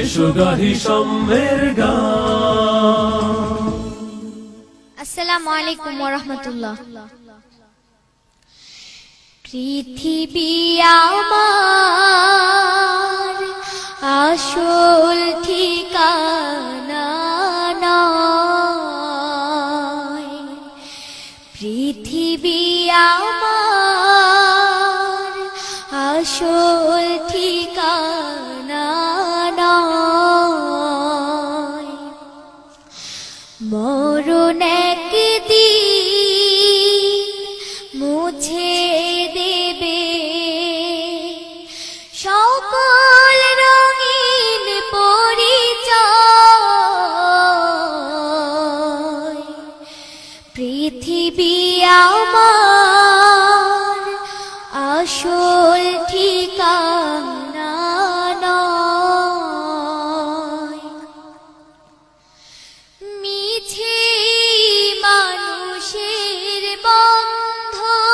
এসো গাহি সম্মের গান। আসসালামু আলাইকুম ওয়া রাহমাতুল্লাহ। পৃথিবী আমার আসল ঠিকানা নয়, পৃথিবী আমার আসল ঠিকানা নয়। মরণ একদিন মুছে দেবে সকল রঙিন পরিচয়, পৃথিবী আমার আসল ঠিকানা নয়। মিছে মানুষের বন্ধন,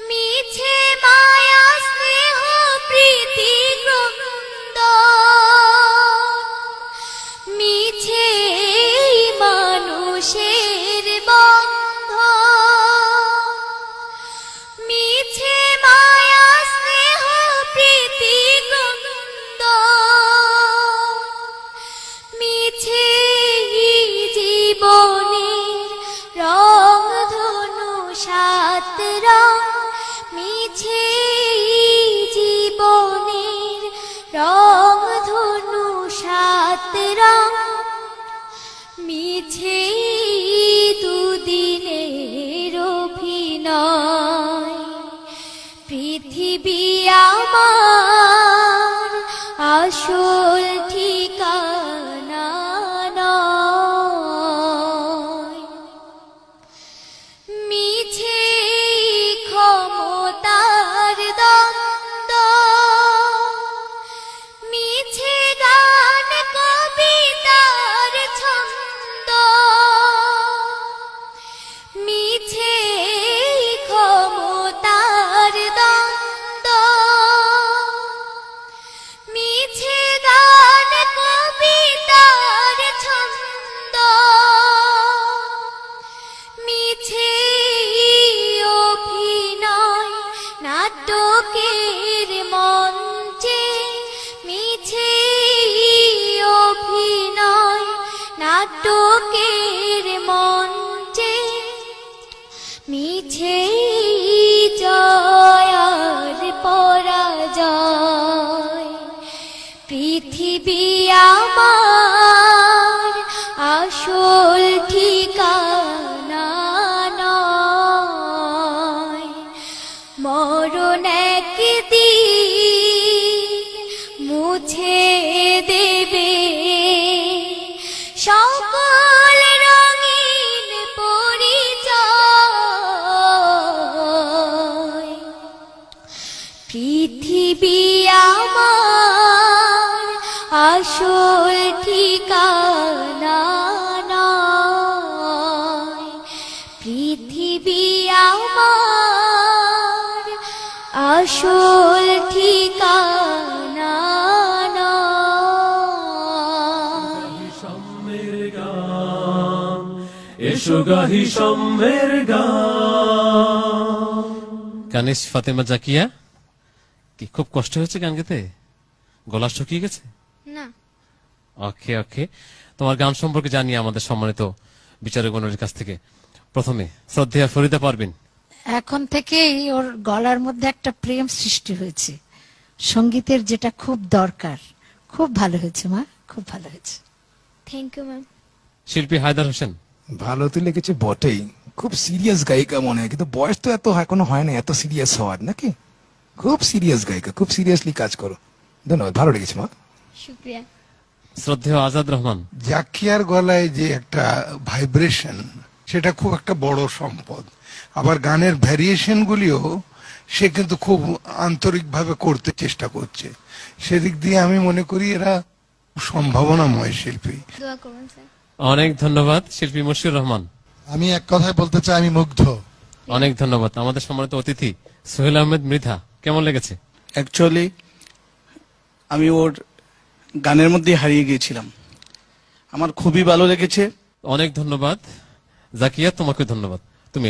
মিছে মায়া স্নেহ প্রীতি ক্রন্দন, মিছে মানুষের বন্ধন, মিছে মায়া স্নেহ প্রীতি ক্রন্দন, মিছে জীবনের রং ধনু সাত রং, মিছে জীবনের রং ধনু সাত রং, মিছে দুদিনের অভিনয়, পৃথিবী আমার আসল ঠিকানা নয়। মিছে ক্ষমতার দ্বন্দ্ব, মিছে গান কবিতার ছন্দ, মিছে ক্ষমতার দ্বন্দ্ব, মিছে গান কবিতার ছন্দ, মিছে অভিনয় নাটকের মঞ্চে, মিছে অভিনয় নাটকের মঞ্চে, মিছে জয় আর পরাজয়, পৃথিবী আমার আসল ঠিকানা নয়। মরণ একদিন মুছে দেবে সকল রঙিন পরিচয়, পৃথিবী আমার আসল ঠিকানা নয়, পৃথিবী আমার আসল ঠিকানা নয়। সম্মের গান, এসো গাহি সম্মের গান। কানিস ফাতেমা জাকিয়া, কি খুব কষ্ট হয়েছে গান গেতে? গলা শুকিয়ে গেছে? না। ওকে ওকে, তোমার গান সম্পর্কে জানি আমাদের সম্মানিত বিচারকগণের কাছ থেকে। প্রথমে শ্রদ্ধেয়া ফরিদা পারভিন। এখন থেকেই ওর গলার মধ্যে একটা প্রেম সৃষ্টি হয়েছে সঙ্গীতের, যেটা খুব দরকার। খুব ভালো হয়েছে মা, খুব ভালো হয়েছে। Thank you ma'am. শিল্পী হায়দার হোসেন। ভালো তো লেগেছে বটেই, খুব সিরিয়াস গায়িকা মনে হয়, কিন্তু বয়স তো এত এখনো হয় না এত সিরিয়াস হওয়ার, নাকি? খুব সিরিয়াস গায়িকা, খুব সিরিয়াসলি কাজ করো। ধন্যবাদ, ভালো লেগেছে মা। শুকরিয়া। শ্রদ্ধেয় আজাদ রহমান। জাকিয়ার গলায় যে একটা ভাইব্রেশন, সেটা খুব একটা বড় সম্পদ। আবার গানের ভ্যারিয়েশন গুলিও সে কিন্তু খুব আন্তরিকভাবে করতে চেষ্টা করছে। সেদিক দিয়ে আমি মনে করি এরা সম্ভাবনাময় শিল্পী। দোয়া করুন স্যার। অনেক ধন্যবাদ শিল্পী মশিউর রহমান। আমি এক কথায় বলতে চাই, আমি মুগ্ধ। অনেক ধন্যবাদ। আমাদের সম্মানিত অতিথি সোহেল আহমেদ মৃধা, কেমন লেগেছে? অ্যাকচুয়ালি আমি ওর গানের মধ্যে হারিয়ে গিয়েছিলাম, আমার খুবই ভালো লেগেছে। অনেক ধন্যবাদ জাকিয়া, তোমাকে ধন্যবাদ। তুমি